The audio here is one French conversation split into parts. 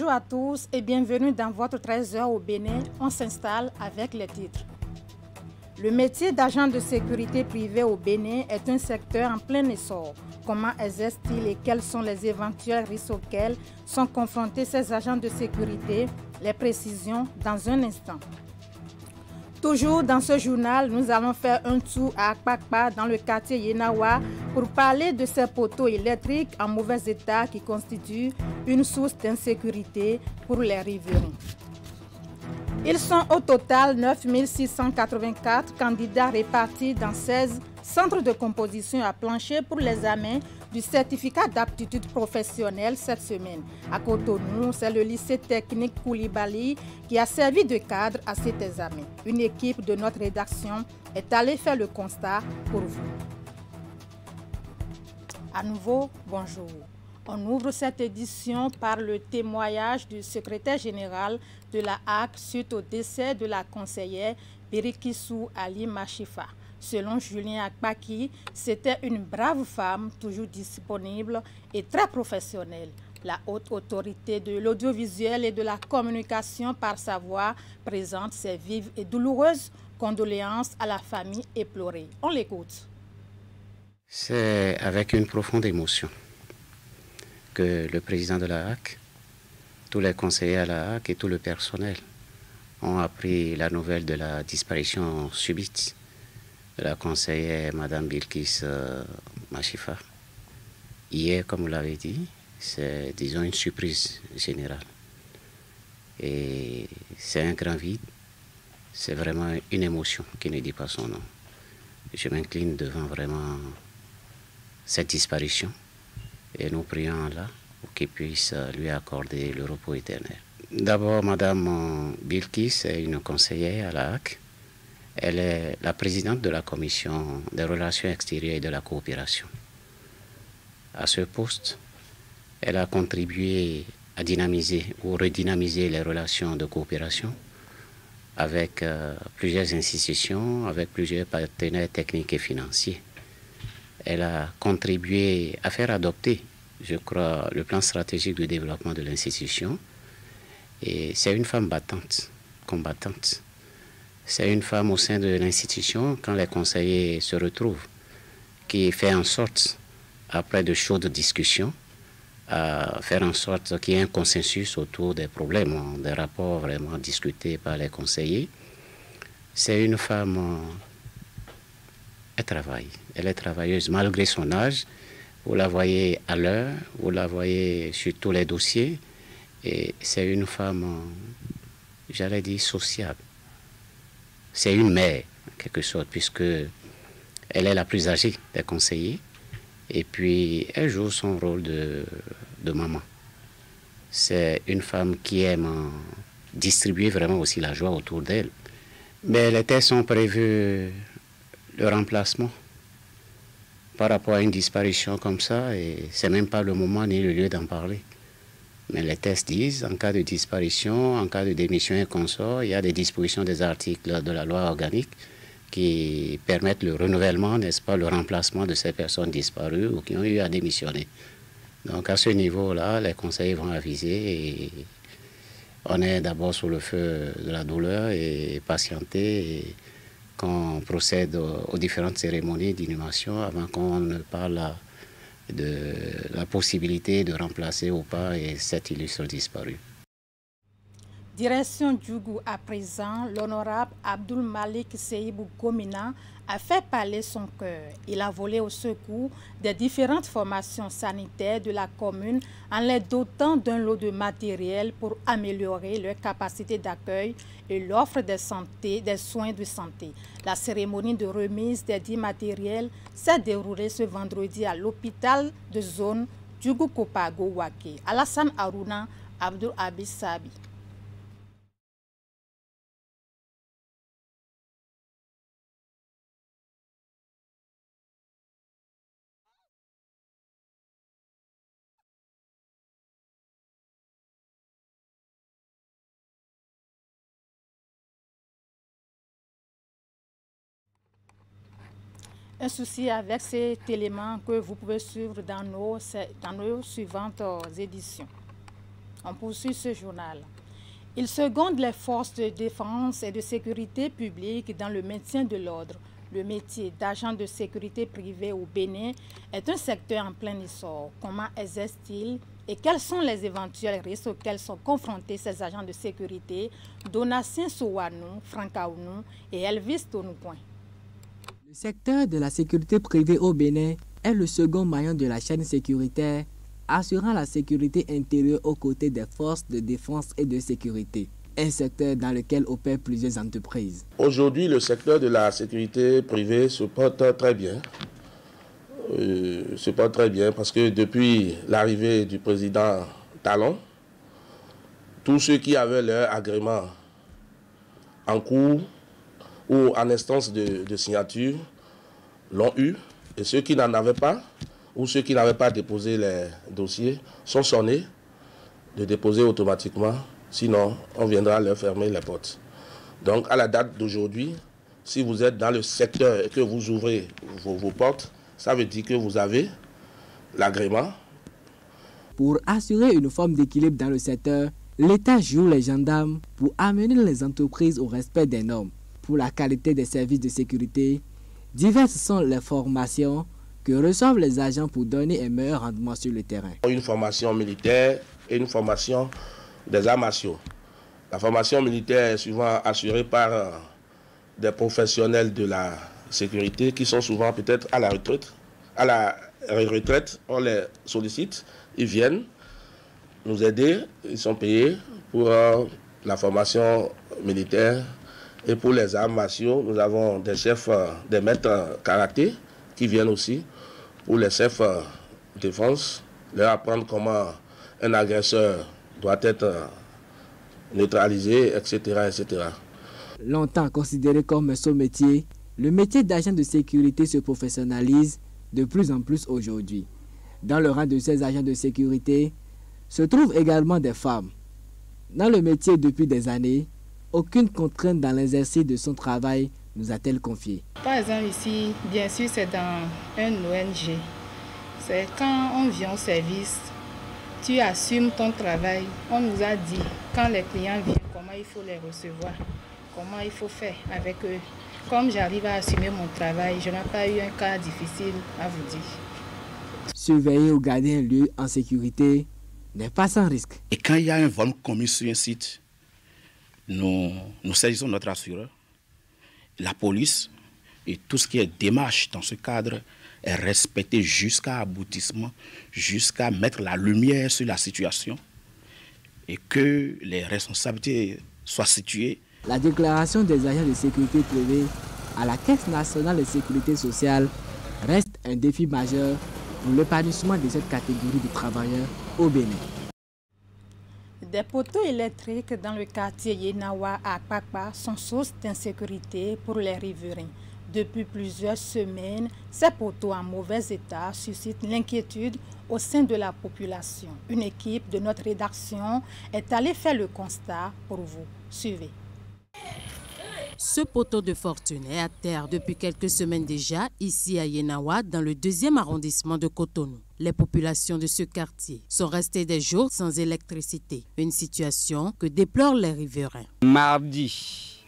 Bonjour à tous et bienvenue dans votre 13h au Bénin. On s'installe avec les titres. Le métier d'agent de sécurité privé au Bénin est un secteur en plein essor. Comment exerce-t-il et quels sont les éventuels risques auxquels sont confrontés ces agents de sécurité? Les précisions dans un instant. Toujours dans ce journal, nous allons faire un tour à Akpakpa dans le quartier Yenawa pour parler de ces poteaux électriques en mauvais état qui constituent une source d'insécurité pour les riverains. Ils sont au total 9 684 candidats répartis dans 16 centres de composition à plancher pour l'examen du certificat d'aptitude professionnelle cette semaine. À Cotonou, c'est le lycée technique Koulibaly qui a servi de cadre à cet examen. Une équipe de notre rédaction est allée faire le constat pour vous. À nouveau, bonjour. On ouvre cette édition par le témoignage du secrétaire général de la HAC suite au décès de la conseillère Birikissou Ali Machifa. Selon Julien Akpaki, c'était une brave femme, toujours disponible et très professionnelle. La haute autorité de l'audiovisuel et de la communication par sa voix présente ses vives et douloureuses condoléances à la famille éplorée. On l'écoute. C'est avec une profonde émotion que le président de la HAC, tous les conseillers à la HAC et tout le personnel ont appris la nouvelle de la disparition subite de la conseillère Madame Bilkis Machifa. Hier, comme vous l'avez dit, c'est, disons, une surprise générale. Et c'est un grand vide, c'est vraiment une émotion qui ne dit pas son nom. Je m'incline devant vraiment cette disparition et nous prions Allah pour qu'il puisse lui accorder le repos éternel. D'abord, Madame Bilkis est une conseillère à la HAC. Elle est la présidente de la commission des relations extérieures et de la coopération. À ce poste, elle a contribué à dynamiser ou redynamiser les relations de coopération avec plusieurs institutions, avec plusieurs partenaires techniques et financiers. Elle a contribué à faire adopter, je crois, le plan stratégique de développement de l'institution. Et c'est une femme battante, combattante. C'est une femme au sein de l'institution, quand les conseillers se retrouvent, qui fait en sorte, après de chaudes discussions, à faire en sorte qu'il y ait un consensus autour des problèmes, des rapports vraiment discutés par les conseillers. C'est une femme, elle travaille, elle est travailleuse malgré son âge. Vous la voyez à l'heure, vous la voyez sur tous les dossiers. Et c'est une femme, j'allais dire, sociable. C'est une mère, en quelque sorte, puisque elle est la plus âgée des conseillers. Et puis, elle joue son rôle de maman. C'est une femme qui aime distribuer vraiment aussi la joie autour d'elle. Mais les tests ont prévu le remplacement par rapport à une disparition comme ça, et c'est même pas le moment ni le lieu d'en parler. Mais les tests disent, en cas de disparition, en cas de démission et consort, il y a des dispositions des articles de la loi organique qui permettent le renouvellement, n'est-ce pas, le remplacement de ces personnes disparues ou qui ont eu à démissionner. Donc à ce niveau-là, les conseillers vont aviser et on est d'abord sous le feu de la douleur et patienter et qu'on procède aux différentes cérémonies d'inhumation avant qu'on ne parle de la possibilité de remplacer ou pas cet illustre disparu. Direction Djougou à présent, l'honorable Abdul Malik Seibou Gomina a fait parler son cœur. Il a volé au secours des différentes formations sanitaires de la commune en les dotant d'un lot de matériel pour améliorer leur capacité d'accueil et l'offre des soins de santé. La cérémonie de remise des dits matériels s'est déroulée ce vendredi à l'hôpital de zone Djougou-Kopago-Wake. Alassane Aruna, Abdul Abis Sabi. Un souci avec cet élément que vous pouvez suivre dans nos suivantes éditions. On poursuit ce journal. Il seconde les forces de défense et de sécurité publique dans le maintien de l'ordre. Le métier d'agent de sécurité privée au Bénin est un secteur en plein essor. Comment exerce-t-il et quels sont les éventuels risques auxquels sont confrontés ces agents de sécurité? Donatien Souanou, Franck Aounou et Elvis Tonoupoint. Le secteur de la sécurité privée au Bénin est le second maillon de la chaîne sécuritaire, assurant la sécurité intérieure aux côtés des forces de défense et de sécurité. Un secteur dans lequel opèrent plusieurs entreprises. Aujourd'hui, le secteur de la sécurité privée se porte très bien. Parce que depuis l'arrivée du président Talon, tous ceux qui avaient leur agrément en cours ou en instance de signature l'ont eu. Et ceux qui n'en avaient pas, ou ceux qui n'avaient pas déposé les dossiers, sont sonnés de déposer automatiquement. Sinon, on viendra leur fermer les portes. Donc, à la date d'aujourd'hui, si vous êtes dans le secteur et que vous ouvrez vos portes, ça veut dire que vous avez l'agrément. Pour assurer une forme d'équilibre dans le secteur, l'État joue les gendarmes pour amener les entreprises au respect des normes. Pour la qualité des services de sécurité, diverses sont les formations que reçoivent les agents pour donner un meilleur rendement sur le terrain. Une formation militaire et une formation des arts martiaux. La formation militaire est souvent assurée par des professionnels de la sécurité qui sont souvent peut-être à la retraite. À la retraite, on les sollicite, ils viennent nous aider, ils sont payés pour la formation militaire. Et pour les arts martiaux, nous avons des chefs, des maîtres karaté qui viennent aussi pour les chefs défense, leur apprendre comment un agresseur doit être neutralisé, etc., etc. Longtemps considéré comme un sous-métier, le métier d'agent de sécurité se professionnalise de plus en plus aujourd'hui. Dans le rang de ces agents de sécurité se trouvent également des femmes. Dans le métier depuis des années, aucune contrainte dans l'exercice de son travail nous a-t-elle confié. Par exemple ici, bien sûr c'est dans un ONG. C'est quand on vient au service, tu assumes ton travail. On nous a dit, quand les clients viennent, comment il faut les recevoir, comment il faut faire avec eux. Comme j'arrive à assumer mon travail, je n'ai pas eu un cas difficile à vous dire. Surveiller ou garder un lieu en sécurité n'est pas sans risque. Et quand il y a un vol commis sur un site, nous saisissons notre assureur, la police, et tout ce qui est démarche dans ce cadre est respecté jusqu'à aboutissement, jusqu'à mettre la lumière sur la situation et que les responsabilités soient situées. La déclaration des agents de sécurité privée à la Caisse nationale de sécurité sociale reste un défi majeur pour l'épanouissement de cette catégorie de travailleurs au Bénin. Des poteaux électriques dans le quartier Yenawa à Kpakpa sont source d'insécurité pour les riverains. Depuis plusieurs semaines, ces poteaux en mauvais état suscitent l'inquiétude au sein de la population. Une équipe de notre rédaction est allée faire le constat pour vous. Suivez. Ce poteau de fortune est à terre depuis quelques semaines déjà, ici à Yenawa, dans le 2e arrondissement de Cotonou. Les populations de ce quartier sont restées des jours sans électricité, une situation que déplorent les riverains. Mardi,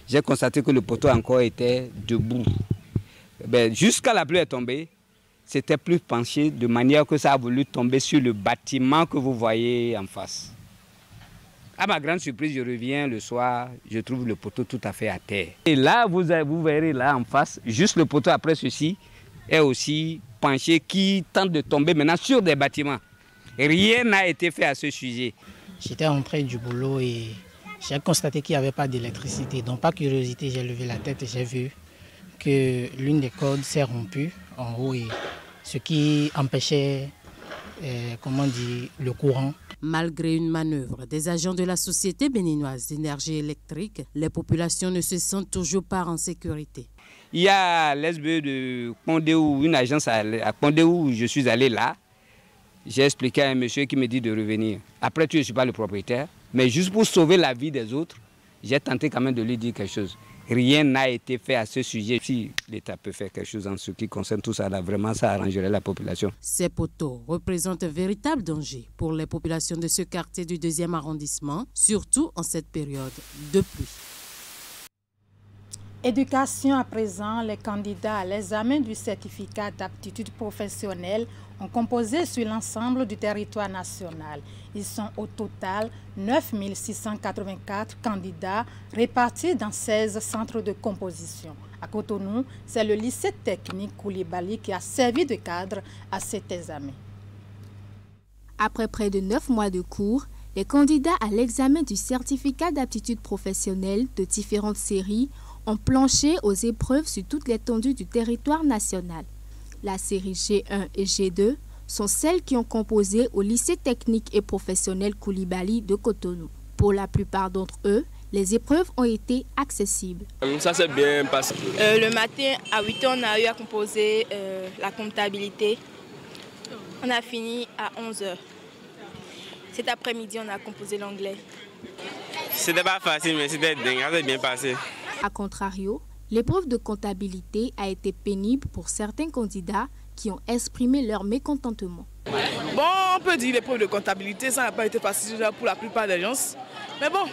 j'ai constaté que le poteau encore était debout. Jusqu'à la pluie est tombée, c'était plus penché de manière que ça a voulu tomber sur le bâtiment que vous voyez en face. À ma grande surprise, je reviens le soir, je trouve le poteau tout à fait à terre. Et là, vous verrez là en face, juste le poteau après ceci est aussi penché qui tente de tomber maintenant sur des bâtiments. Rien n'a été fait à ce sujet. J'étais rentré du boulot et j'ai constaté qu'il n'y avait pas d'électricité. Donc par curiosité, j'ai levé la tête et j'ai vu que l'une des cordes s'est rompue en haut, et ce qui empêchait le courant. Malgré une manœuvre des agents de la Société béninoise d'énergie électrique, les populations ne se sentent toujours pas en sécurité. Il y a l'SBE de Pondéou, une agence à Pondéou où je suis allé là. J'ai expliqué à un monsieur qui me dit de revenir. Après tout, je ne suis pas le propriétaire, mais juste pour sauver la vie des autres, j'ai tenté quand même de lui dire quelque chose. rien n'a été fait à ce sujet. Si l'État peut faire quelque chose en ce qui concerne tout ça, là, vraiment ça arrangerait la population. Ces poteaux représentent un véritable danger pour les populations de ce quartier du 2e arrondissement, surtout en cette période de pluie. Éducation à présent, les candidats à l'examen du certificat d'aptitude professionnelle ont composé sur l'ensemble du territoire national. Ils sont au total 9 684 candidats répartis dans 16 centres de composition. À Cotonou, c'est le lycée technique Koulibaly qui a servi de cadre à cet examen. Après près de 9 mois de cours, les candidats à l'examen du certificat d'aptitude professionnelle de différentes séries ont planché aux épreuves sur toute l'étendue du territoire national. La série G1 et G2 sont celles qui ont composé au lycée technique et professionnel Koulibaly de Cotonou. Pour la plupart d'entre eux, les épreuves ont été accessibles. Ça s'est bien passé. Le matin, à 8 h, on a eu à composer la comptabilité. On a fini à 11 h. Cet après-midi, on a composé l'anglais. C'était pas facile, mais c'était dingue, ça s'est bien passé. A contrario, l'épreuve de comptabilité a été pénible pour certains candidats qui ont exprimé leur mécontentement. Bon, on peut dire l'épreuve de comptabilité, ça n'a pas été facile pour la plupart des gens. Mais bon,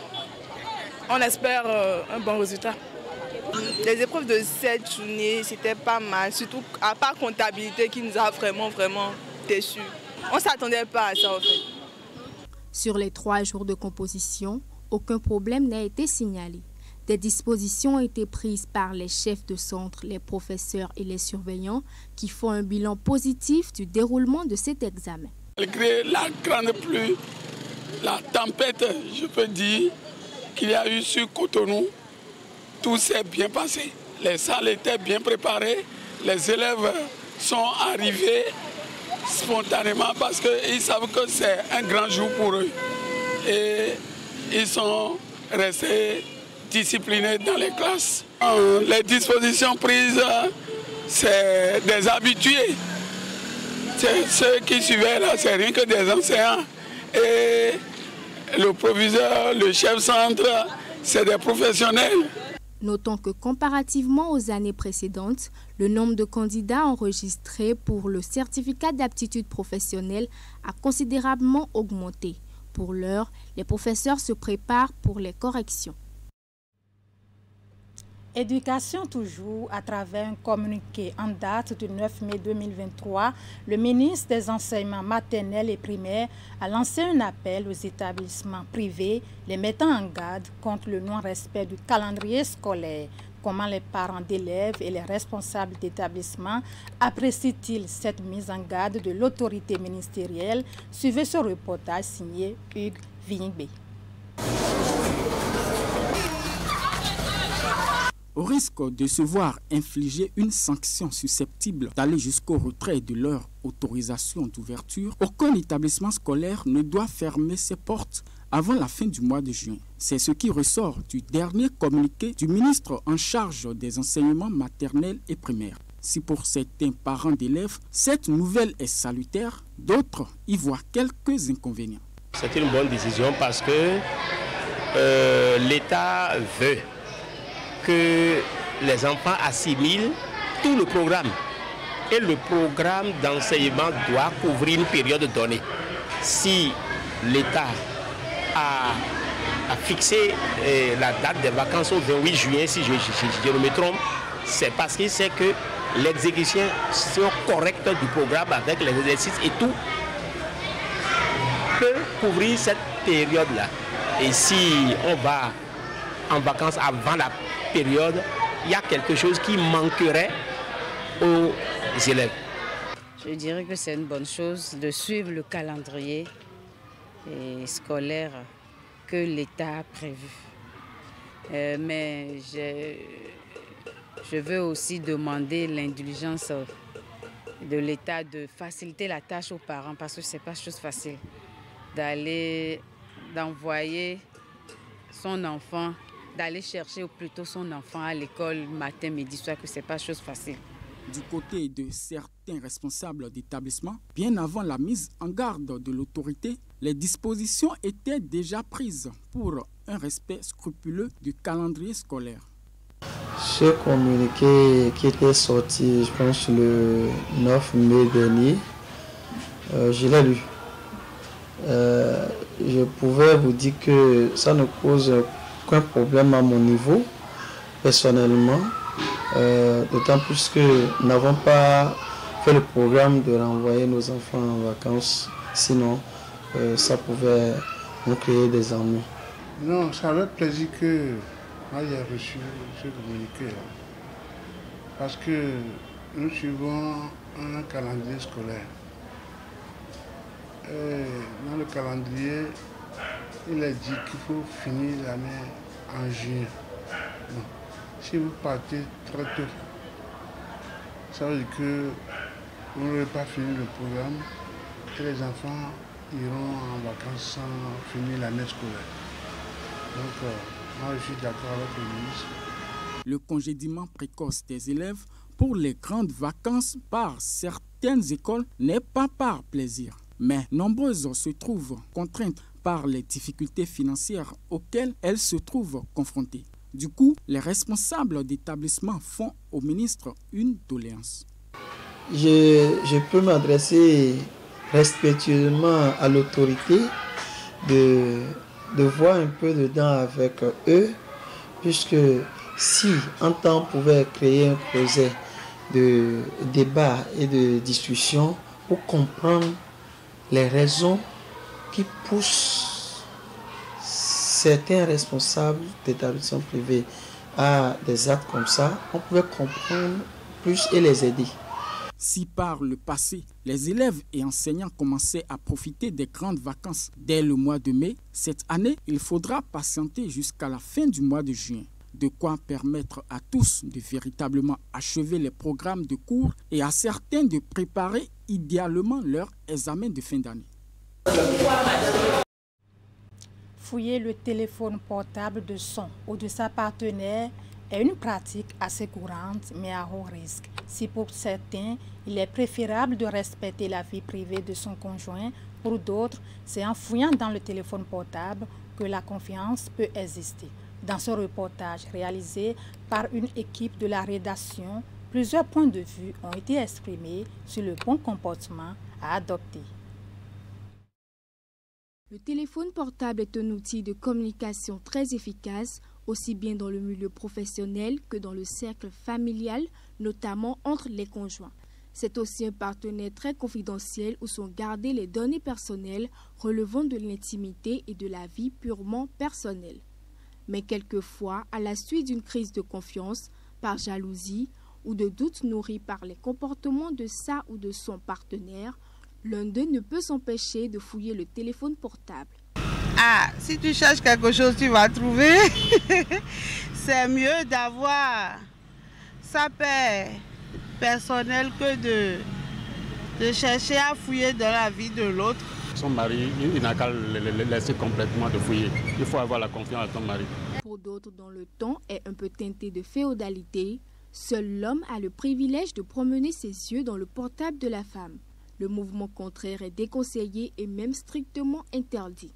on espère un bon résultat. Les épreuves de cette journée, c'était pas mal, surtout à part comptabilité qui nous a vraiment déçus. On ne s'attendait pas à ça en fait. Sur les 3 jours de composition, aucun problème n'a été signalé. Des dispositions ont été prises par les chefs de centre, les professeurs et les surveillants qui font un bilan positif du déroulement de cet examen. Malgré la grande pluie, la tempête, je peux dire qu'il y a eu sur Cotonou, tout s'est bien passé. Les salles étaient bien préparées, les élèves sont arrivés spontanément parce qu'ils savent que c'est un grand jour pour eux. Et ils sont restés disciplinés dans les classes. Les dispositions prises, c'est des habitués. Ceux qui suivaient là, c'est rien que des enseignants. Et le proviseur, le chef centre, c'est des professionnels. Notons que comparativement aux années précédentes, le nombre de candidats enregistrés pour le certificat d'aptitude professionnelle a considérablement augmenté. Pour l'heure, les professeurs se préparent pour les corrections. Éducation toujours, à travers un communiqué en date du 9 mai 2023, le ministre des Enseignements maternels et primaires a lancé un appel aux établissements privés les mettant en garde contre le non-respect du calendrier scolaire. Comment les parents d'élèves et les responsables d'établissements apprécient-ils cette mise en garde de l'autorité ministérielle? Suivez ce reportage signé Hugues Vigngbé. Au risque de se voir infliger une sanction susceptible d'aller jusqu'au retrait de leur autorisation d'ouverture, aucun établissement scolaire ne doit fermer ses portes avant la fin du mois de juin. C'est ce qui ressort du dernier communiqué du ministre en charge des enseignements maternels et primaires. Si pour certains parents d'élèves, cette nouvelle est salutaire, d'autres y voient quelques inconvénients. C'est une bonne décision parce que l'État veut que les enfants assimilent tout le programme. Et le programme d'enseignement doit couvrir une période donnée. Si l'État a fixé la date des vacances au 28 juillet, si je ne me trompe, c'est parce qu'il sait que l'exécution correcte du programme avec les exercices et tout peut couvrir cette période-là. Et si on va en vacances avant la période, il y a quelque chose qui manquerait aux élèves. Je dirais que c'est une bonne chose de suivre le calendrier scolaire que l'État a prévu. Mais je veux aussi demander l'indulgence de l'État de faciliter la tâche aux parents parce que ce n'est pas chose facile d'envoyer son enfant, d'aller chercher plutôt son enfant à l'école matin, midi, soir, que ce n'est pas chose facile. Du côté de certains responsables d'établissements, bien avant la mise en garde de l'autorité, les dispositions étaient déjà prises pour un respect scrupuleux du calendrier scolaire. Ce communiqué qui était sorti, je pense, le 9 mai dernier, je l'ai lu. Je pouvais vous dire que ça ne pose aucun problème à mon niveau, personnellement, d'autant plus que nous n'avons pas fait le programme de renvoyer nos enfants en vacances, sinon ça pouvait nous créer des ennuis. Non, c'est avec plaisir que moi j'ai reçu ce communiqué, parce que nous suivons un calendrier scolaire. Et dans le calendrier, il est dit qu'il faut finir l'année en juin. Donc, si vous partez très tôt, ça veut dire que vous n'aurez pas fini le programme et les enfants iront en vacances sans finir l'année scolaire. Donc, moi je suis d'accord avec le ministre. Le congédiement précoce des élèves pour les grandes vacances par certaines écoles n'est pas par plaisir. Mais nombreuses se trouvent contraintes par les difficultés financières auxquelles elles se trouvent confrontées. Du coup, les responsables d'établissements font au ministre une doléance. Je peux m'adresser respectueusement à l'autorité de voir un peu dedans avec eux, puisque si un temps pouvait créer un projet de débat et de discussion pour comprendre les raisons qui poussent certains responsables d'établissements privés à des actes comme ça, on pouvait comprendre plus et les aider. Si par le passé, les élèves et enseignants commençaient à profiter des grandes vacances dès le mois de mai, cette année, il faudra patienter jusqu'à la fin du mois de juin. De quoi permettre à tous de véritablement achever les programmes de cours et à certains de préparer idéalement leur examen de fin d'année. Fouiller le téléphone portable de son ou de sa partenaire est une pratique assez courante mais à haut risque. Si pour certains, il est préférable de respecter la vie privée de son conjoint, pour d'autres, c'est en fouillant dans le téléphone portable que la confiance peut exister. Dans ce reportage réalisé par une équipe de la rédaction, plusieurs points de vue ont été exprimés sur le bon comportement à adopter. Le téléphone portable est un outil de communication très efficace, aussi bien dans le milieu professionnel que dans le cercle familial, notamment entre les conjoints. C'est aussi un partenaire très confidentiel où sont gardées les données personnelles relevant de l'intimité et de la vie purement personnelle. Mais quelquefois, à la suite d'une crise de confiance, par jalousie ou de doutes nourris par les comportements de sa ou de son partenaire, l'un d'eux ne peut s'empêcher de fouiller le téléphone portable. Ah, si tu cherches quelque chose, tu vas trouver. C'est mieux d'avoir sa paix personnelle que de chercher à fouiller dans la vie de l'autre. Son mari, il n'a qu'à le laisser complètement de fouiller. Il faut avoir la confiance à ton mari. Pour d'autres dont le ton est un peu teinté de féodalité, seul l'homme a le privilège de promener ses yeux dans le portable de la femme. Le mouvement contraire est déconseillé et même strictement interdit.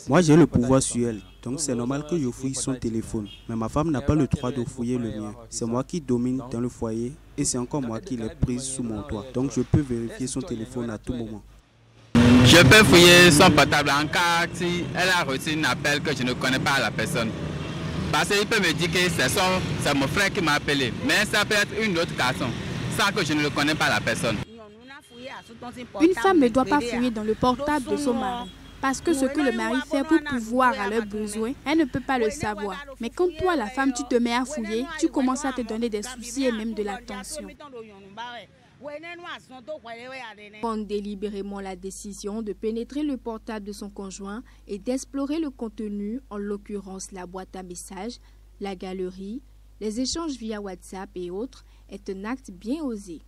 Moi j'ai le pouvoir sur elle, donc c'est normal que je fouille son téléphone. Mais ma femme n'a pas le droit de fouiller le mien. C'est moi qui domine dans le foyer et c'est encore moi qui l'ai prise sous mon toit. Donc je peux vérifier son téléphone à tout moment. Je peux fouiller son portable en cas si elle a reçu un appel que je ne connais pas la personne. Parce qu'il peut me dire que c'est mon frère qui m'a appelé. Mais ça peut être une autre personne, sans que je ne le connais pas la personne. Une femme ne doit pas fouiller dans le portable de son mari. Parce que ce que le mari fait pour pouvoir à leurs besoins, elle ne peut pas le savoir. Mais quand toi, la femme, tu te mets à fouiller, tu commences à te donner des soucis et même de la tension. Prendre délibérément la décision de pénétrer le portable de son conjoint et d'explorer le contenu, en l'occurrence la boîte à messages, la galerie, les échanges via WhatsApp et autres, est un acte bien osé.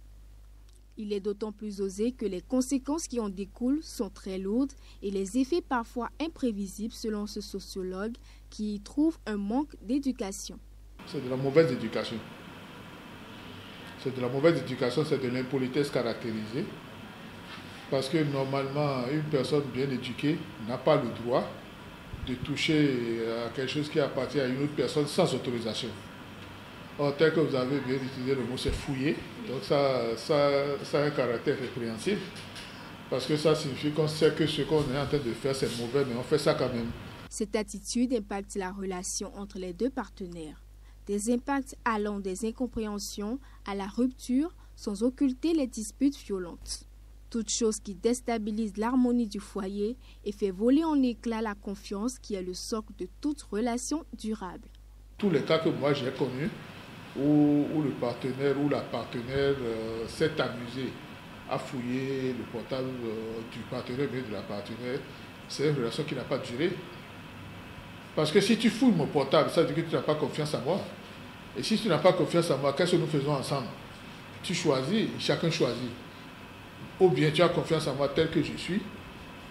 Il est d'autant plus osé que les conséquences qui en découlent sont très lourdes et les effets parfois imprévisibles selon ce sociologue qui y trouve un manque d'éducation. C'est de la mauvaise éducation. C'est de la mauvaise éducation, c'est de l'impolitesse caractérisée. Parce que normalement, une personne bien éduquée n'a pas le droit de toucher à quelque chose qui appartient à une autre personne sans autorisation. Or, tel que vous avez bien utilisé le mot, c'est fouiller. Donc ça a un caractère répréhensible. Parce que ça signifie qu'on sait que ce qu'on est en train de faire, c'est mauvais, mais on fait ça quand même. Cette attitude impacte la relation entre les deux partenaires. Des impacts allant des incompréhensions à la rupture sans occulter les disputes violentes. Toute chose qui déstabilise l'harmonie du foyer et fait voler en éclats la confiance qui est le socle de toute relation durable. Tous les cas que moi j'ai connus, où le partenaire ou la partenaire s'est amusé à fouiller le portable du partenaire mais de la partenaire, c'est une relation qui n'a pas duré. Parce que si tu fouilles mon portable, ça veut dire que tu n'as pas confiance en moi. Et si tu n'as pas confiance en moi, qu'est-ce que nous faisons ensemble? Tu choisis, chacun choisit. Ou bien tu as confiance en moi tel que je suis,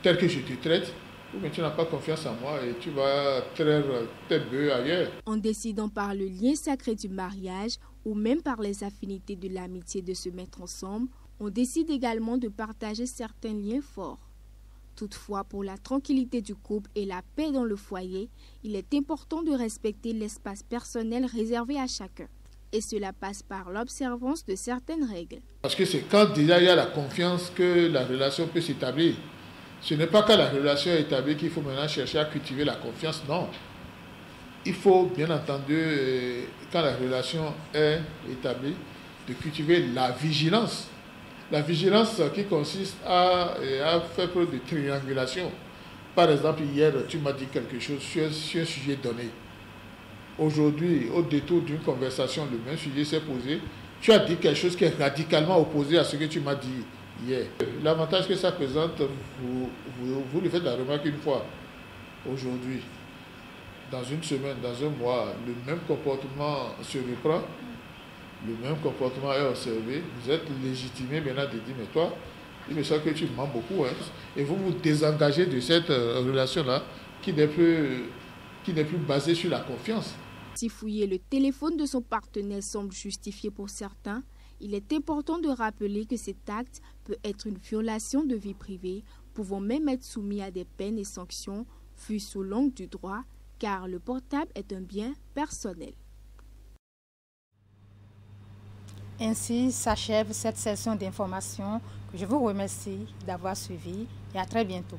tel que je te traite, ou bien tu n'as pas confiance en moi et tu vas traire tes bœufs ailleurs. En décidant par le lien sacré du mariage ou même par les affinités de l'amitié de se mettre ensemble, on décide également de partager certains liens forts. Toutefois, pour la tranquillité du couple et la paix dans le foyer, il est important de respecter l'espace personnel réservé à chacun. Et cela passe par l'observance de certaines règles. Parce que c'est quand déjà il y a la confiance que la relation peut s'établir. Ce n'est pas quand la relation est établie qu'il faut maintenant chercher à cultiver la confiance, non. Il faut bien entendu, quand la relation est établie, de cultiver la vigilance. La vigilance qui consiste à faire preuve de triangulation. Par exemple, hier, tu m'as dit quelque chose sur un sujet donné. Aujourd'hui, au détour d'une conversation, le même sujet s'est posé. Tu as dit quelque chose qui est radicalement opposé à ce que tu m'as dit hier. L'avantage que ça présente, vous le faites la remarque une fois. Aujourd'hui, dans une semaine, dans un mois, le même comportement se reprend. Le même comportement est observé. Vous êtes légitimé maintenant de dire, mais toi, il me semble que tu mens beaucoup. Hein. Et vous vous désengagez de cette relation-là qui n'est plus basée sur la confiance. Si fouiller le téléphone de son partenaire semble justifié pour certains, il est important de rappeler que cet acte peut être une violation de vie privée, pouvant même être soumis à des peines et sanctions, vues sous l'angle du droit, car le portable est un bien personnel. Ainsi s'achève cette session d'information que je vous remercie d'avoir suivi et à très bientôt.